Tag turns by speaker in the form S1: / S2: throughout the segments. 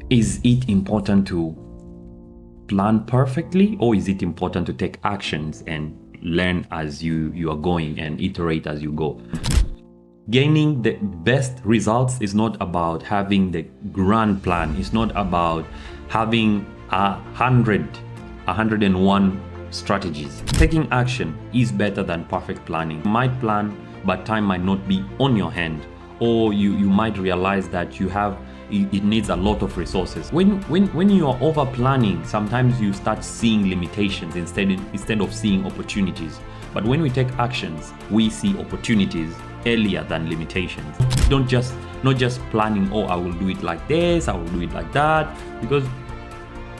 S1: Is it important to plan perfectly, or is it important to take actions and learn as you are going and iterate as you go? Gaining the best results is not about having the grand plan. It's not about having 101 strategies. Taking action is better than perfect planning. You might plan, but time might not be on your hand, or you might realize that it needs a lot of resources. When you are over planning, sometimes you start seeing limitations instead of seeing opportunities. But when we take actions, we see opportunities earlier than limitations. Not just planning, oh, I will do it like this, I will do it like that, because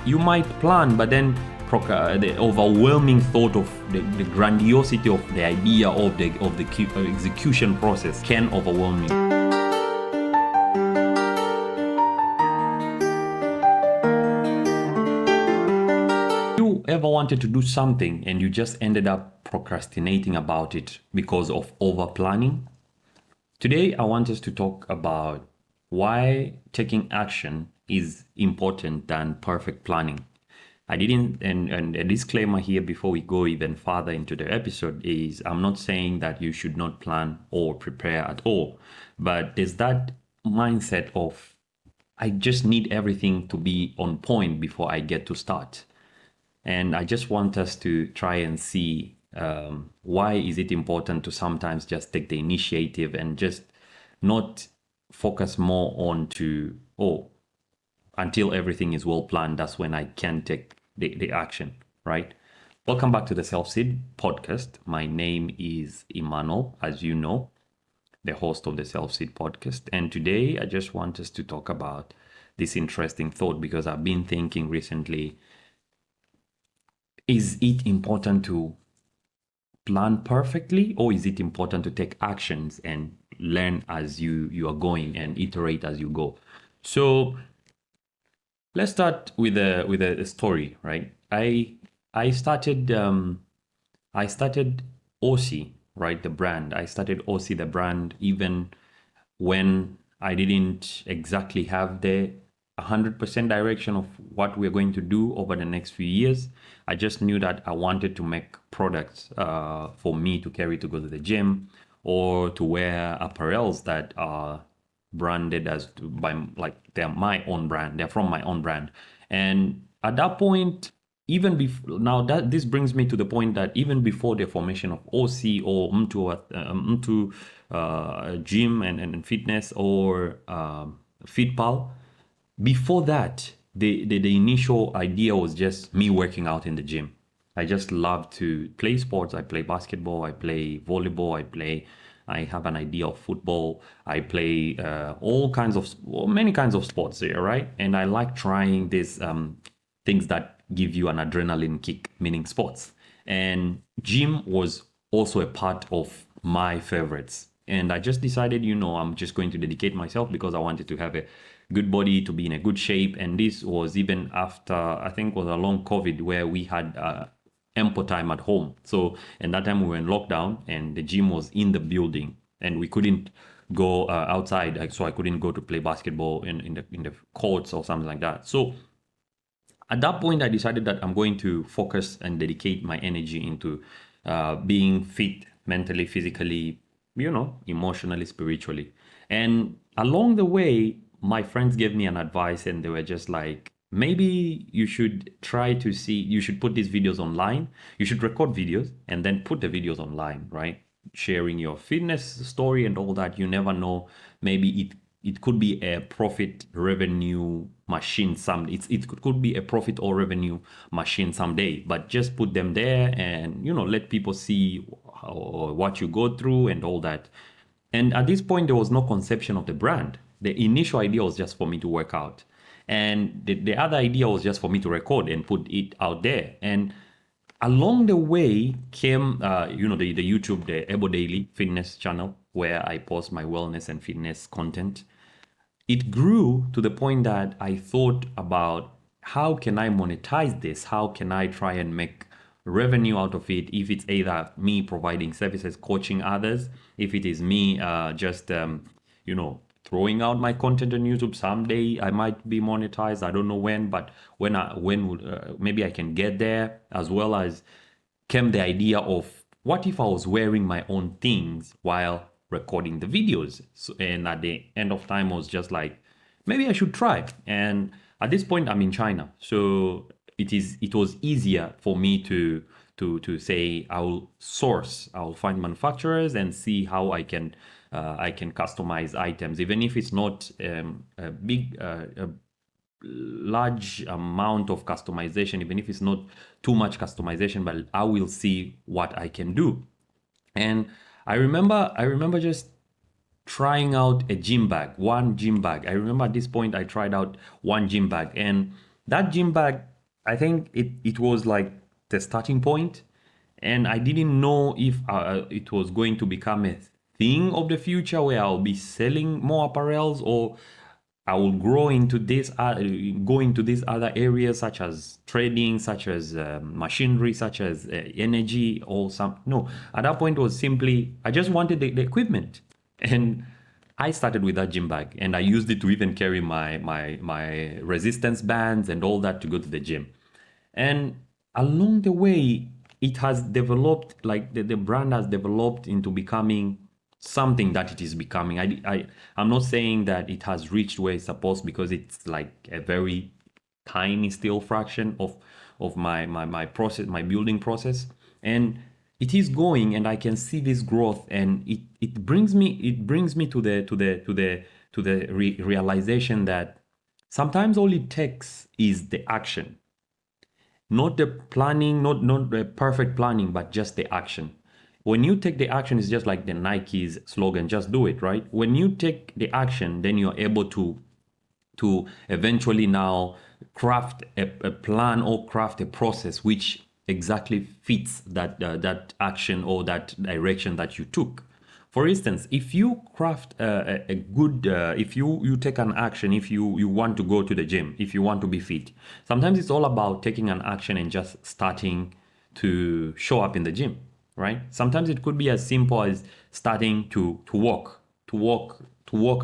S1: you might plan, but then the overwhelming thought of the grandiosity of the idea of the execution process can overwhelm you. You ever wanted to do something and you just ended up procrastinating about it because of over planning? Today, I want us to talk about why taking action is important than perfect planning. And a disclaimer here before we go even further into the episode is I'm not saying that you should not plan or prepare at all, but there's that mindset of I just need everything to be on point before I get to start. And I just want us to try and see why is it important to sometimes just take the initiative and just not focus more on until everything is well planned, that's when I can take the action, right? Welcome back to the Self-Seed Podcast. My name is Emmanuel, as you know, the host of the Self-Seed Podcast. And today I just want us to talk about this interesting thought, because I've been thinking recently, is it important to plan perfectly, or is it important to take actions and learn as you are going and iterate as you go? So let's start with a story, right? I started OC, right? The brand. I started OC, the brand, even when I didn't exactly have the 100% direction of what we're going to do over the next few years. I just knew that I wanted to make products for me to carry to go to the gym, or to wear apparels that are branded they're my own brand. They're from my own brand. And at that point, even before now, that this brings me to the point that even before the formation of OC or Mtu gym and fitness, or Fitpal, before that, the initial idea was just me working out in the gym. I just love to play sports. I play basketball, I play volleyball, I have an idea of football. I play many kinds of sports here, right? And I like trying these things that give you an adrenaline kick, meaning sports. And gym was also a part of my favorites. And I just decided, I'm just going to dedicate myself, because I wanted to have a good body, to be in a good shape. And this was even after, I think, was a long COVID, where we had ample time at home. So, and that time we were in lockdown, and the gym was in the building, and we couldn't go outside. So I couldn't go to play basketball in the courts or something like that. So at that point, I decided that I'm going to focus and dedicate my energy into being fit mentally, physically, emotionally, spiritually. And along the way, my friends gave me an advice, and they were just like, maybe you should you should put these videos online. You should record videos and then put the videos online, right? Sharing your fitness story and all that. You never know. Maybe it could be a profit revenue machine it could be a profit or revenue machine someday, but just put them there and let people see what you go through and all that. And at this point, there was no conception of the brand. The initial idea was just for me to work out, and the other idea was just for me to record and put it out there. And along the way came the YouTube, the Ebo Daily Fitness channel, where I post my wellness and fitness content. It grew to the point that I thought about, how can I monetize this? How can I try and make revenue out of it? If it's either me providing services, coaching others, if it is me throwing out my content on YouTube. Someday I might be monetized. I don't know when, but maybe I can get there. As well as came the idea of what if I was wearing my own things while recording the videos. So, and at the end of time, I was just like, maybe I should try. And at this point, I'm in China, so it was easier for me to say I'll find manufacturers and see how I can customize items, even if it's not a big a large amount of customization, even if it's not too much customization, but I will see what I can do. And I remember just trying out a gym bag, one gym bag. I remember at this point I tried out one gym bag, and that gym bag, I think it was like the starting point, and I didn't know if it was going to become a thing of the future where I'll be selling more apparels, or I will grow into go into these other areas such as trading, such as machinery, such as energy, or some. No, at that point it was simply I just wanted the equipment, and I started with that gym bag, and I used it to even carry my resistance bands and all that to go to the gym. And along the way, it has developed, like the brand has developed into becoming something that it is becoming. I'm not saying that it has reached where it's supposed, because it's like a very tiny still fraction of my process, my building process. And it is going, and I can see this growth, and it brings me to the realization that sometimes all it takes is the action, not the planning, not the perfect planning, but just the action. When you take the action, it's just like the Nike's slogan, just do it, right? When you take the action, then you're able to eventually now craft a plan or craft a process which exactly fits that action or that direction that you took. For instance, if you craft a good, if you take an action, if you want to go to the gym, if you want to be fit, sometimes it's all about taking an action and just starting to show up in the gym, right? Sometimes it could be as simple as starting to walk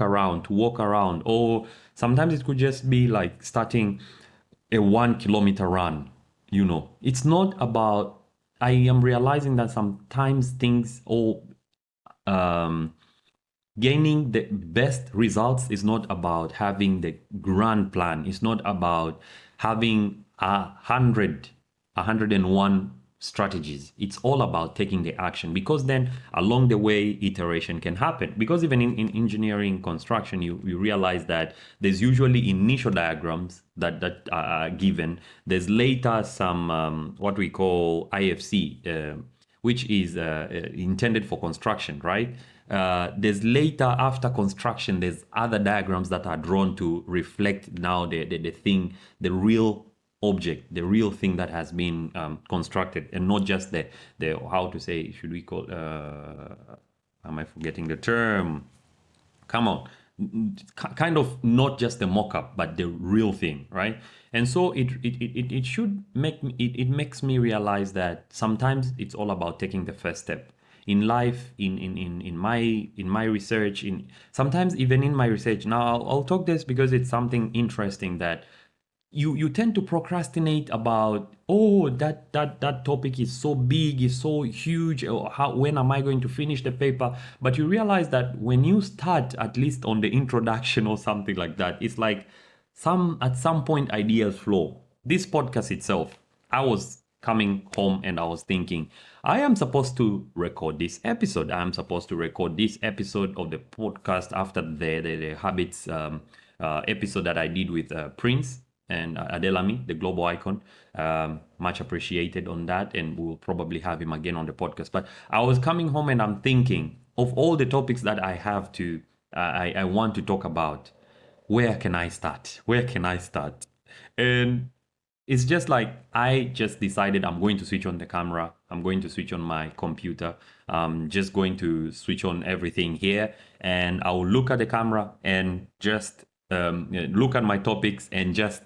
S1: around, or sometimes it could just be like starting a 1 kilometer run. It's not about. I am realizing that sometimes things or gaining the best results is not about having the grand plan. It's not about having 101 strategies. It's all about taking the action, because then along the way iteration can happen. Because even in engineering construction, you realize that there's usually initial diagrams that are given. There's later some what we call IFC, which is intended for construction, right? There's later, after construction, there's other diagrams that are drawn to reflect now the thing, the real object, the real thing that has been constructed, and not just the how to say, should we call, am I forgetting the term? Come on. Kind of not just the mock-up, but the real thing, right? And so it should make me, it makes me realize that sometimes it's all about taking the first step in life, in my research, in sometimes even in my research. Now I'll talk this because it's something interesting that you tend to procrastinate about, oh, that topic is so big, is so huge, or when am I going to finish the paper? But you realize that when you start, at least on the introduction or something like that, it's like at some point ideas flow. This podcast itself, I was coming home and I was thinking, I am supposed to record this episode. I am supposed to record this episode of the podcast after the habits episode that I did with Prince and Adelami, the global icon. Much appreciated on that, and we'll probably have him again on the podcast. But I was coming home and I'm thinking of all the topics that I have to, I want to talk about. Where can I start? Where can I start? And it's just like I just decided I'm going to switch on the camera. I'm going to switch on my computer. I'm just going to switch on everything here, and I'll look at the camera and just look at my topics and just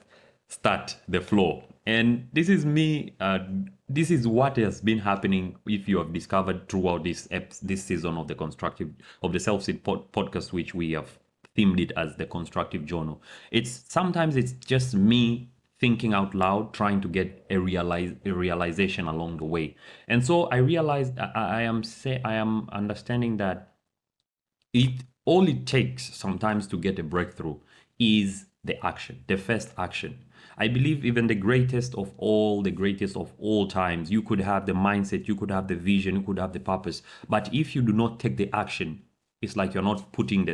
S1: start the flow. And this is me. This is what has been happening. If you have discovered throughout this season of the self-seed podcast, which we have themed it as the constructive journal. It's just me thinking out loud, trying to get a realization along the way. And so I realized I am understanding that all it takes sometimes to get a breakthrough is the action, the first action. I believe even the greatest of all times, you could have the mindset, you could have the vision, you could have the purpose, but if you do not take the action, it's like you're not putting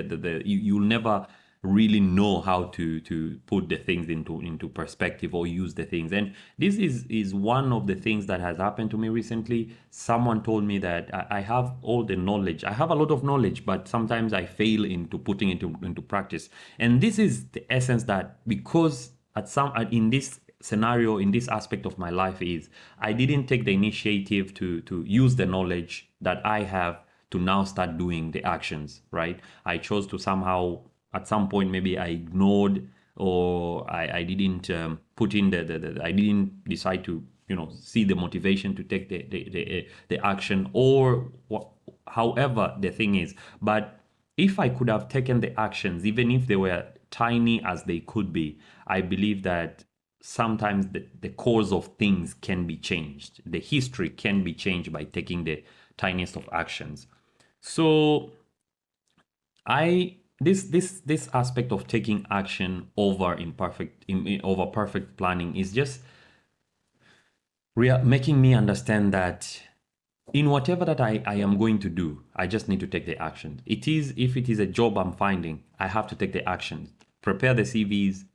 S1: you'll never really know how to put the things into perspective or use the things. And this is one of the things that has happened to me recently. Someone told me that I have all the knowledge, I have a lot of knowledge, but sometimes I fail into putting it into practice. And this is the essence, that because in this scenario, in this aspect of my life, is I didn't take the initiative to use the knowledge that I have to now start doing the actions, right? I chose to somehow, at some point, maybe I ignored, or I didn't put in I didn't decide to, see the motivation to take the action, or however the thing is. But if I could have taken the actions, even if they were tiny as they could be, I believe that sometimes the course of things can be changed. The history can be changed by taking the tiniest of actions. So this aspect of taking action over over perfect planning is just making me understand that in whatever that I am going to do, I just need to take the action. If it is a job I'm finding, I have to take the action. Prepare the CVs,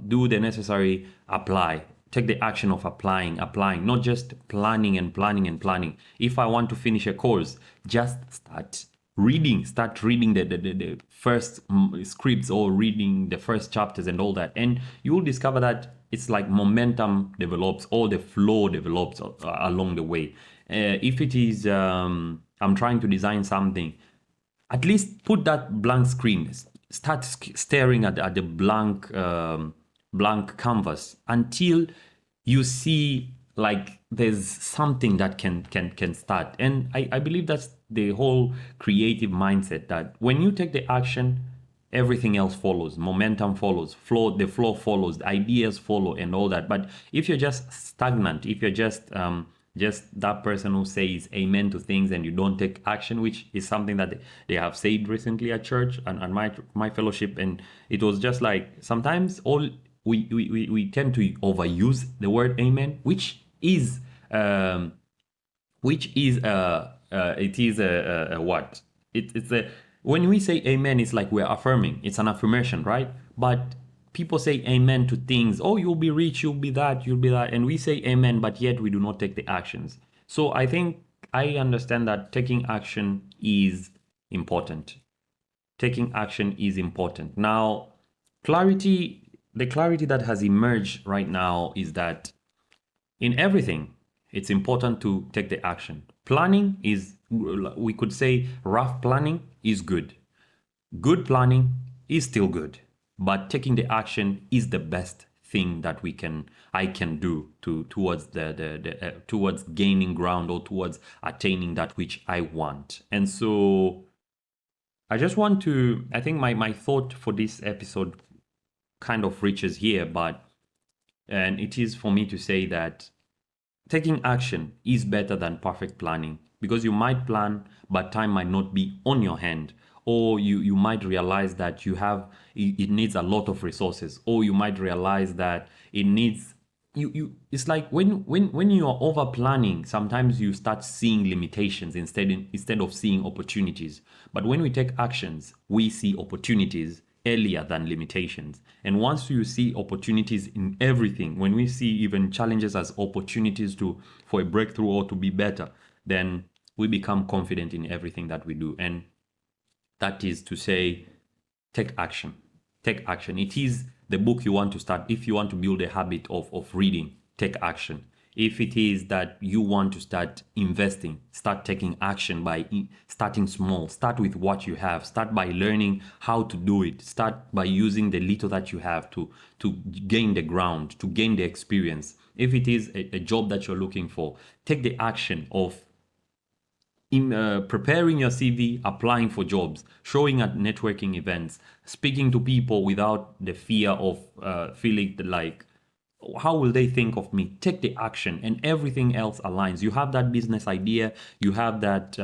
S1: do the necessary, apply. Take the action of applying, not just planning and planning and planning. If I want to finish a course, just start reading the first scripts, or reading the first chapters and all that. And you will discover that it's like momentum develops, or the flow develops along the way. If it is, I'm trying to design something, at least put that blank screen, start staring at the blank canvas until you see like there's something that can start. And I believe that's the whole creative mindset, that when you take the action, everything else follows, momentum follows, the flow follows, the ideas follow, and all that. But if you're just stagnant, if you're just that person who says amen to things and you don't take action, which is something that they have said recently at church and my fellowship, and it was just like, sometimes we tend to overuse the word amen, which is it is a what? It's a When we say amen, it's like we're affirming. It's an affirmation, right? But people say amen to things. Oh, you'll be rich, you'll be that, and we say amen, but yet we do not take the actions. So I think I understand that taking action is important. Taking action is important. Now, the clarity that has emerged right now is that in everything, it's important to take the action. Planning is, we could say, rough planning is good. Good planning is still good, but taking the action is the best thing that I can do towards towards gaining ground, or towards attaining that which I want. And so I think my thought for this episode kind of reaches here, and it is for me to say that taking action is better than perfect planning, because you might plan, but time might not be on your hand, or you might realize that it needs a lot of resources, or you might realize that it needs it's like when you are over planning, sometimes you start seeing limitations instead of seeing opportunities. But when we take actions, we see opportunities earlier than limitations. And once you see opportunities in everything, when we see even challenges as opportunities for a breakthrough or to be better, then we become confident in everything that we do. And that is to say, take action. Take action. It is the book you want to start. If you want to build a habit of reading, take action. If it is that you want to start investing, start taking action by starting small. Start with what you have. Start by learning how to do it. Start by using the little that you have to gain the ground, to gain the experience. If it is a job that you're looking for, take the action of preparing your CV, applying for jobs, showing at networking events, speaking to people without the fear of feeling like, how will they think of me? Take the action, and everything else aligns. You have that business idea, you have that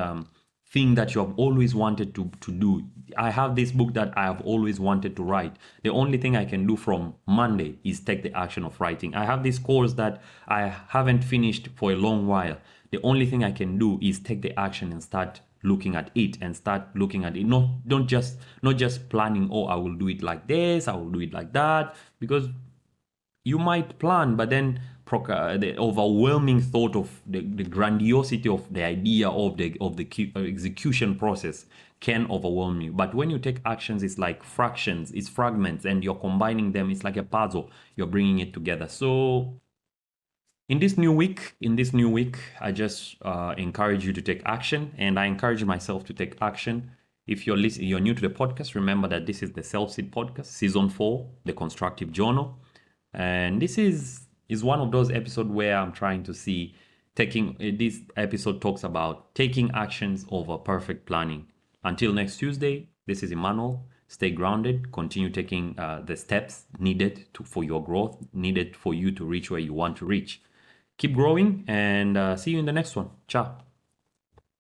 S1: thing that you have always wanted to do. I have this book that I have always wanted to write. The only thing I can do from Monday is take the action of writing. I have this course that I haven't finished for a long while. The only thing I can do is take the action and start looking at it and start looking at it. Not just planning, oh, I will do it like this, I will do it like that, because you might plan, but then the overwhelming thought of the grandiosity of the idea of the execution process can overwhelm you. But when you take actions, it's like fractions, it's fragments, and you're combining them. It's like a puzzle. You're bringing it together. So in this new week, I just encourage you to take action, and I encourage myself to take action. If you're new to the podcast, remember that this is the Self-Seed Podcast, Season 4, The Constructive Journal. And this is one of those episodes where I'm trying to see this episode talks about taking actions over perfect planning. Until next Tuesday, this is Emmanuel. Stay grounded, continue taking the steps needed for your growth, needed for you to reach where you want to reach. Keep growing, and see you in the next one. Ciao.